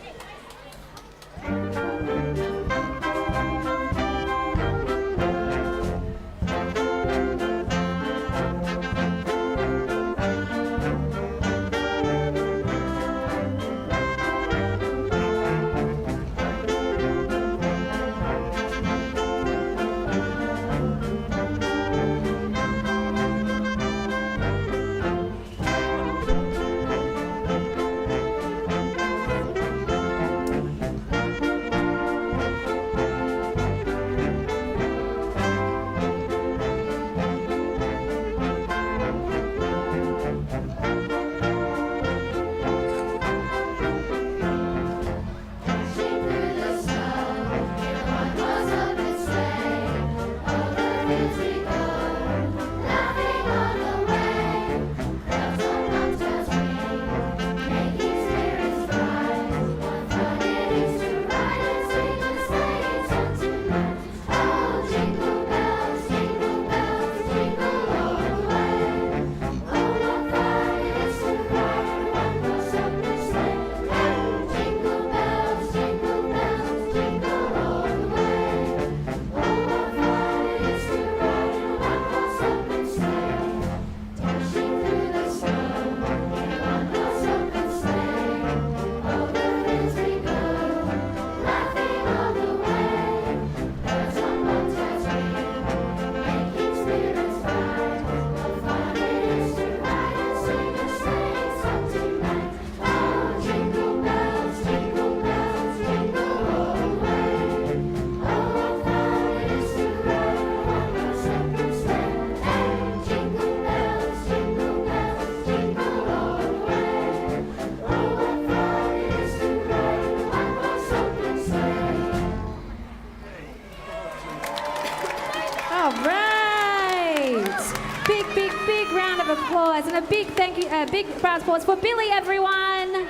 Great. Big round of applause and a big thank you, big round of applause for Billy, everyone.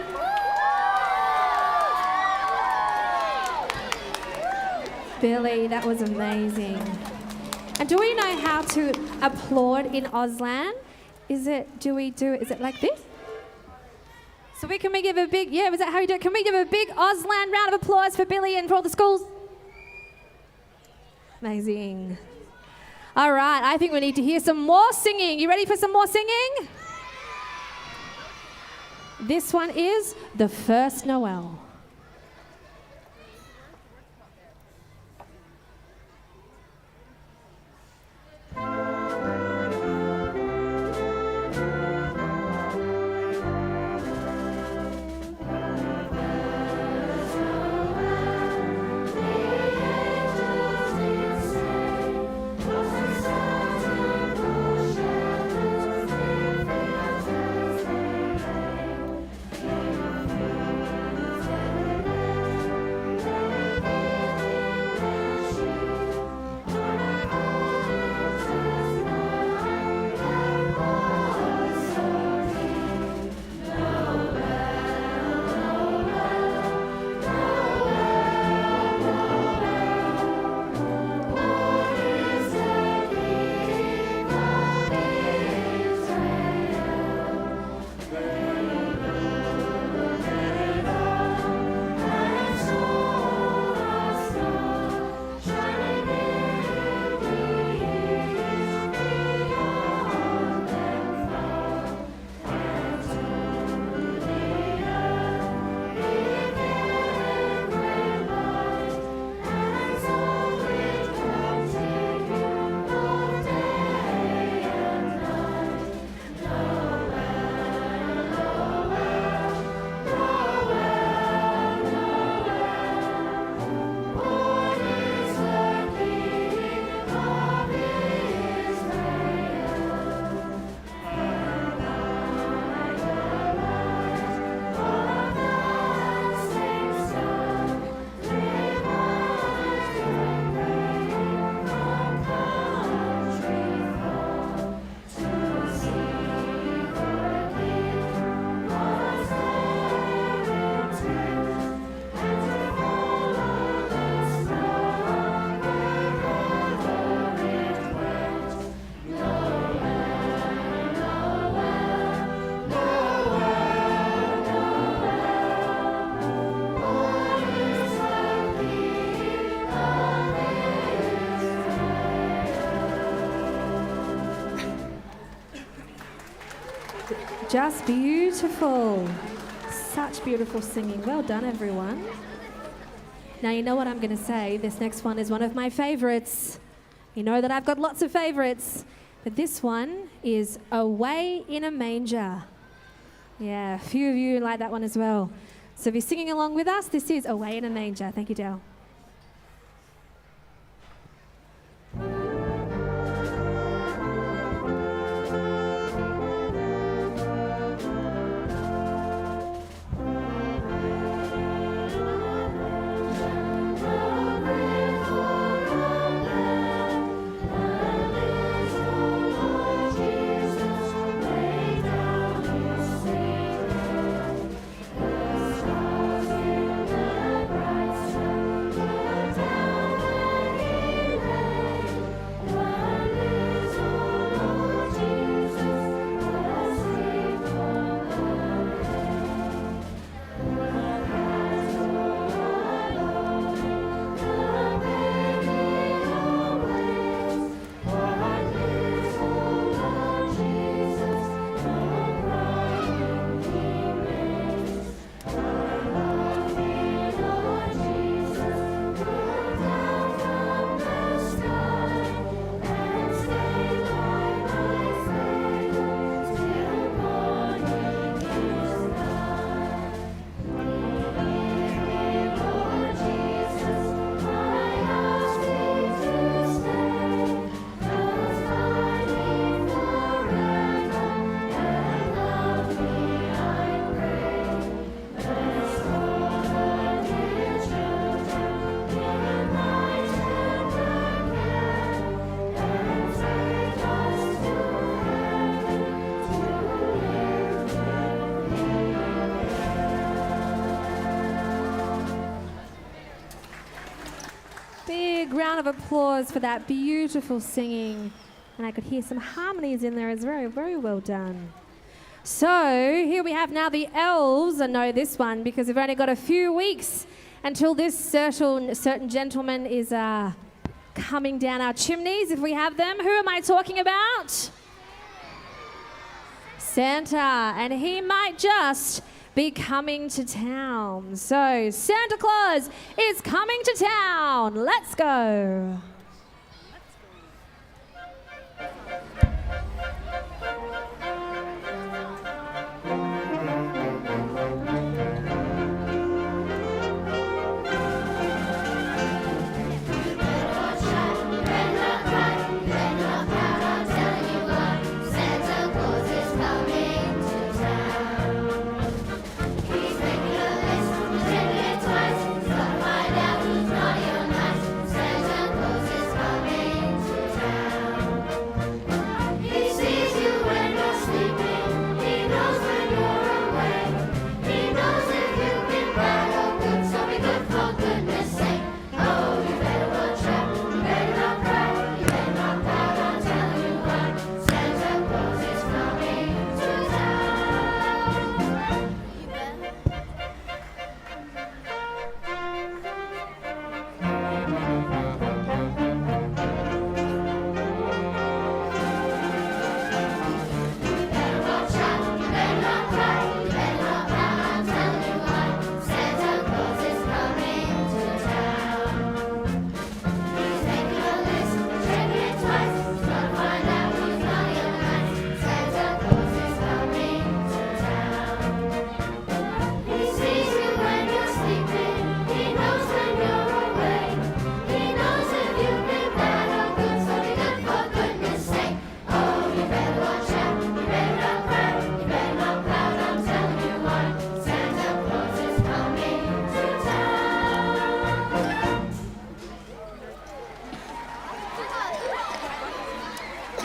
Billy, that was amazing. And do we know how to applaud in Auslan? Is it like this? So can we give a big, was that how you do it? Can we give a big Auslan round of applause for Billy and for all the schools? Amazing. All right, I think we need to hear some more singing. You ready for some more singing? This one is The First Noel. Just beautiful. Such beautiful singing. Well done, everyone. Now, you know what I'm going to say. This next one is one of my favorites. You know that I've got lots of favorites. But this one is Away in a Manger. Yeah, a few of you like that one as well. So if you're singing along with us, this is Away in a Manger. Thank you, Dale. Big round of applause for that beautiful singing. And I could hear some harmonies in there as very, very well done. So here we have now the elves. I know this one because we've only got a few weeks until this certain gentleman is coming down our chimneys, if we have them. Who am I talking about? Santa. And he might just be coming to town. So Santa Claus is coming to town. Let's go.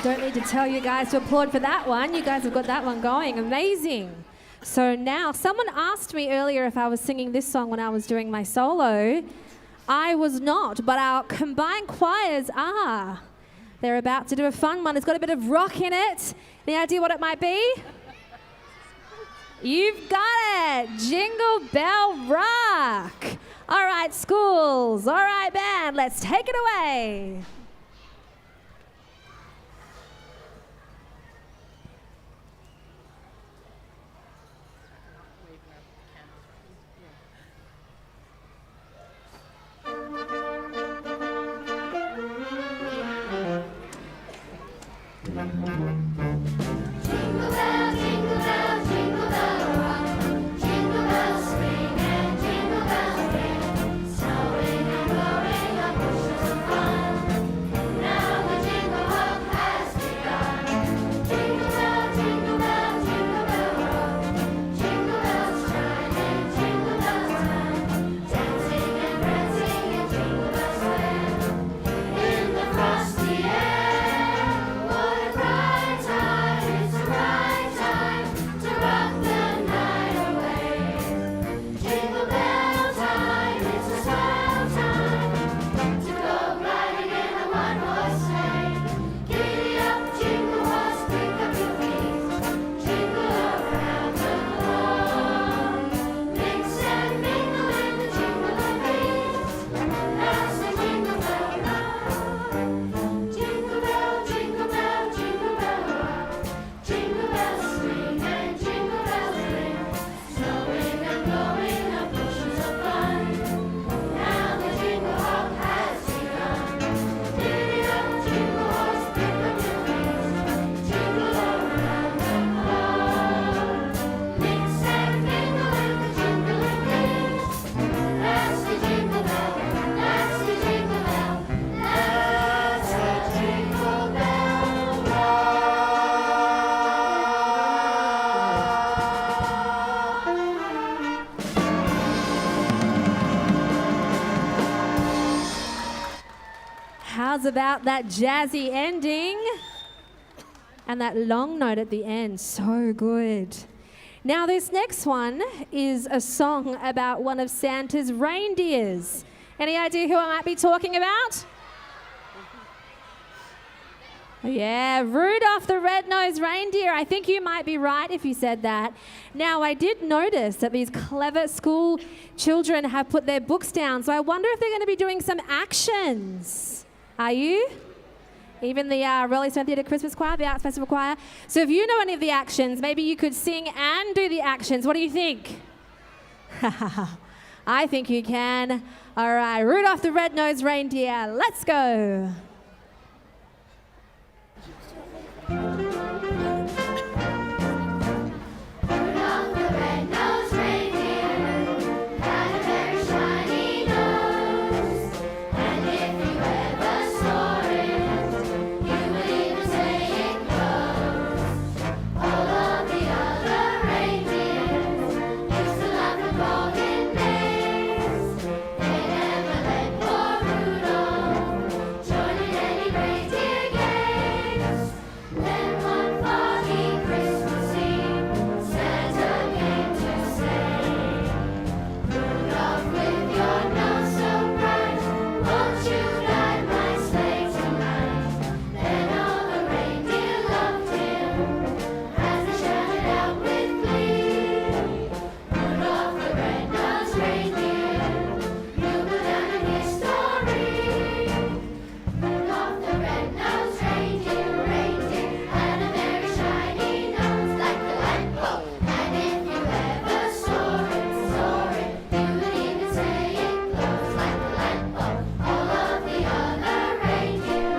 Don't need to tell you guys to applaud for that one. You guys have got that one going. Amazing. So now, someone asked me earlier if I was singing this song when I was doing my solo. I was not, but our combined choirs are. They're about to do a fun one. It's got a bit of rock in it. Any idea what it might be? You've got it. Jingle Bell Rock. All right, schools. All right, band. Let's take it away. How's about that jazzy ending? And that long note at the end, so good. Now this next one is a song about one of Santa's reindeers. Any idea who I might be talking about? Yeah, Rudolph the Red-Nosed Reindeer. I think you might be right if you said that. Now, I did notice that these clever school children have put their books down, so I wonder if they're going to be doing some actions. Are you? Even the Raleigh Stone Theatre Christmas Choir, the Arts Festival Choir. So if you know any of the actions, maybe you could sing and do the actions. What do you think? I think you can. All right, Rudolph the Red-Nosed Reindeer, let's go. Rudolph the red-nosed reindeer had a very shiny nose, and if you ever saw it, you would even say it glows. All of the other reindeers used to laugh and call him names. They never let poor Rudolph join in any reindeer games. Then one foggy Christmas Eve, Santa came to say, Rudolph, with your nose so bright, won't you guide my sleigh tonight? Then all the reindeer loved him as they shouted out with glee. Rudolph the red-nosed reindeer, you'll go down in history. Rudolph the red-nosed reindeer had a very shiny nose like the light bulb. And if you ever saw it, you would even say it glows like the light bulb. All of the other reindeer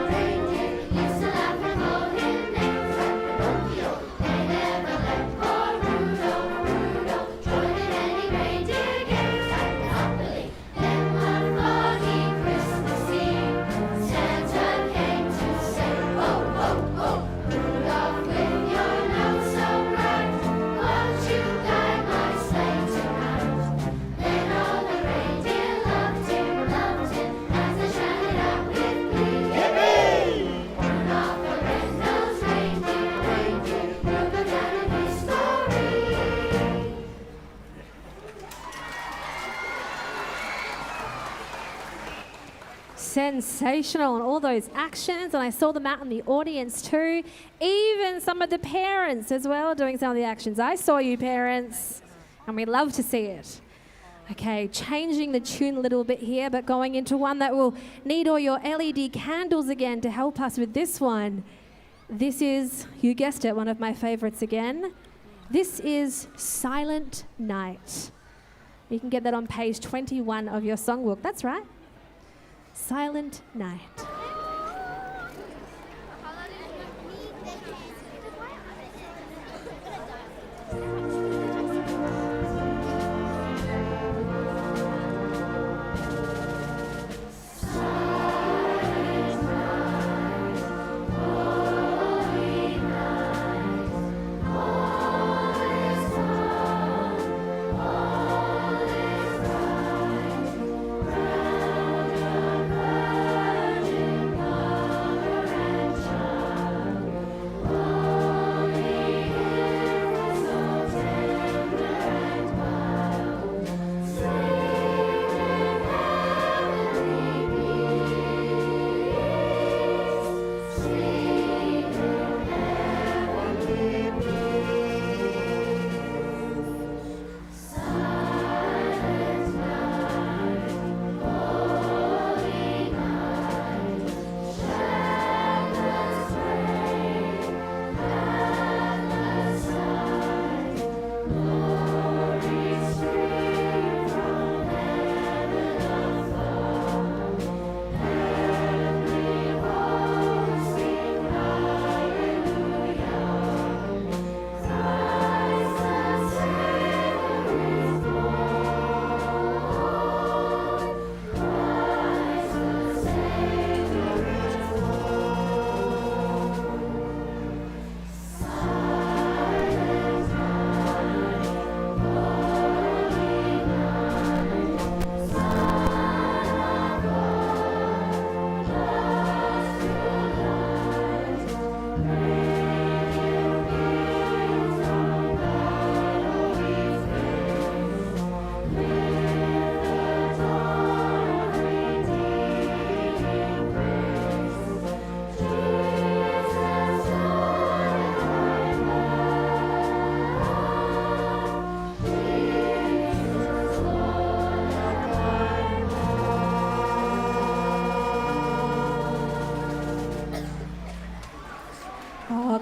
used to laugh and call him names like Pinocchio. They never let poor Rudolph join in any reindeer games like Monopoly. Then one foggy Christmas Eve, Santa came to say, ho, ho, ho, Rudolph, with your nose so bright, won't you guide my sleigh tonight? Then all the reindeer loved him as they shouted out with glee. Yippee! Rudolph the red-nosed reindeer, you'll go down in history. Sensational, and all those actions, and I saw them out in the audience too. Even some of the parents as well doing some of the actions. I saw you, parents, and we love to see it. Okay, changing the tune a little bit here, but going into one that will need all your LED candles again to help us with this one. This is, you guessed it, one of my favorites again. This is Silent Night. You can get that on page 21 of your songbook. That's right. Silent Night. Round a virgin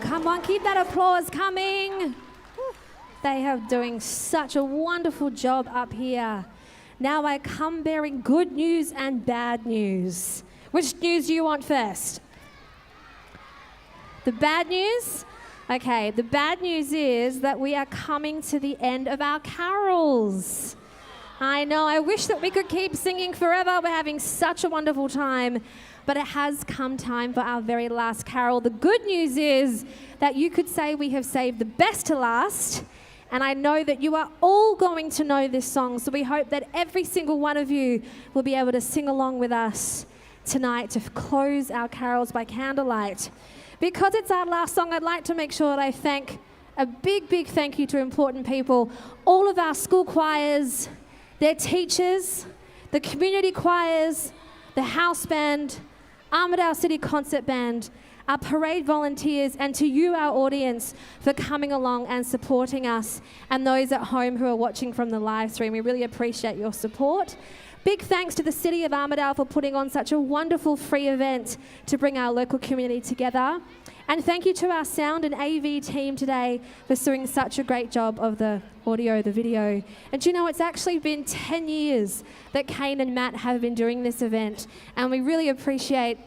Come on, keep that applause coming. They are doing such a wonderful job up here. Now I come bearing good news and bad news. Which news do you want first? The bad news? Okay, the bad news is that we are coming to the end of our carols. I know, I wish that we could keep singing forever. We're having such a wonderful time, but it has come time for our very last carol. The good news is that you could say we have saved the best to last, and I know that you are all going to know this song, so we hope that every single one of you will be able to sing along with us tonight to close our carols by candlelight. Because it's our last song, I'd like to make sure that I thank a big thank you to important people, all of our school choirs, their teachers, the community choirs, the house band, Armidale City Concert Band, our parade volunteers, and to you, our audience, for coming along and supporting us, and those at home who are watching from the live stream. We really appreciate your support. Big thanks to the City of Armidale for putting on such a wonderful free event to bring our local community together. And thank you to our sound and AV team today for doing such a great job of the audio, the video. And you know, it's actually been 10 years that Kane and Matt have been doing this event, and we really appreciate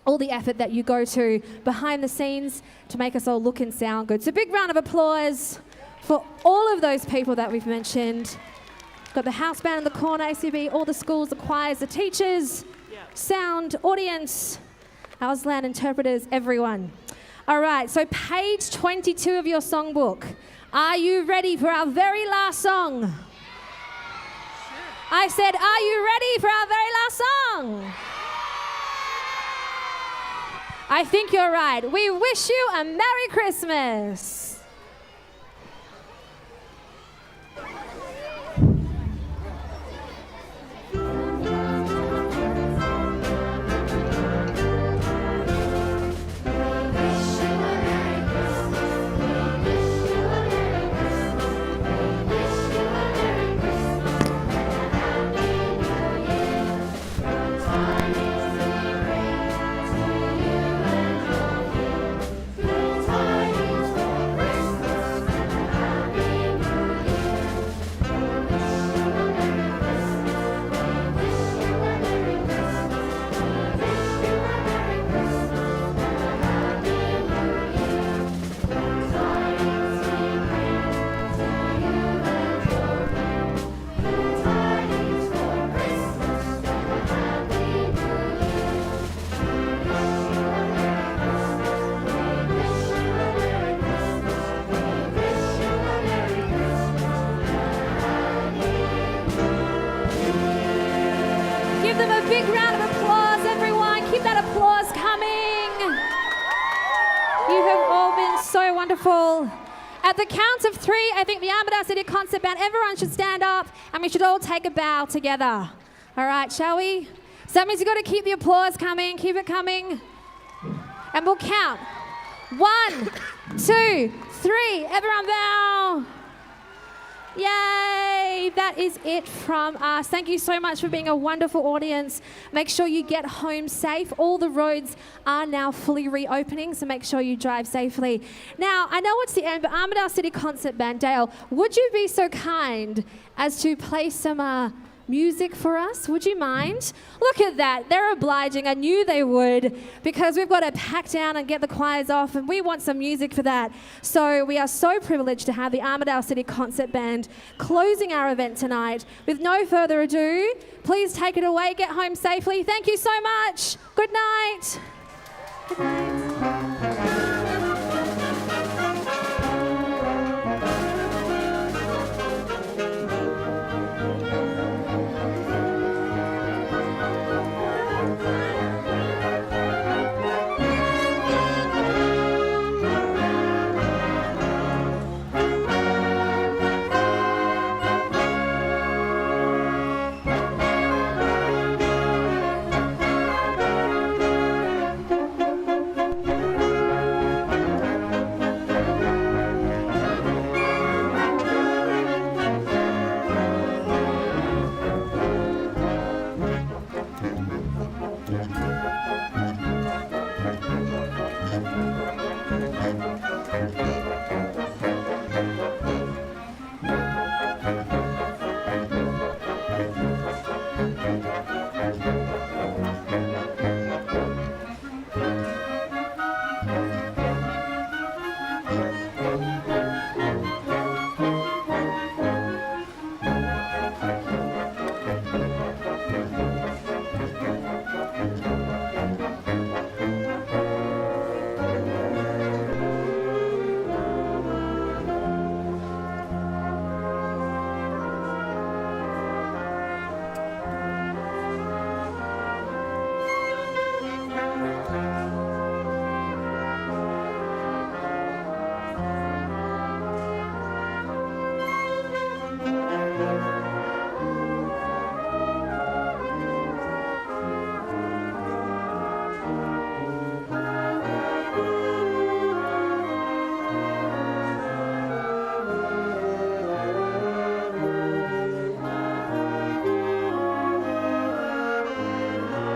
all the effort that you go to behind the scenes to make us all look and sound good. So big round of applause for all of those people that we've mentioned. Got the house band in the corner, ACB, all the schools, the choirs, the teachers, sound, audience, Auslan interpreters, everyone. All right, so page 22 of your songbook. Are you ready for our very last song? I said, are you ready for our very last song? I think you're right. We wish you a Merry Christmas. Big round of applause, everyone. Keep that applause coming. You have all been so wonderful. At the count of 3, I think the Armidale City Concert Band, everyone should stand up and we should all take a bow together. All right, shall we? So that means you've got to keep the applause coming, keep it coming. And we'll count. 1, 2, 3, everyone bow. Yay! That is it from us. Thank you so much for being a wonderful audience. Make sure you get home safe. All the roads are now fully reopening, so make sure you drive safely. Now, I know it's the end, but Armidale City Concert Band, Dale, would you be so kind as to play some music for us? Would you mind? Look at that. They're obliging. I knew they would, because we've got to pack down and get the choirs off, and we want some music for that. So we are so privileged to have the Armidale City Concert Band closing our event tonight. With no further ado, please take it away. Get home safely. Thank you so much. Good night. Good night.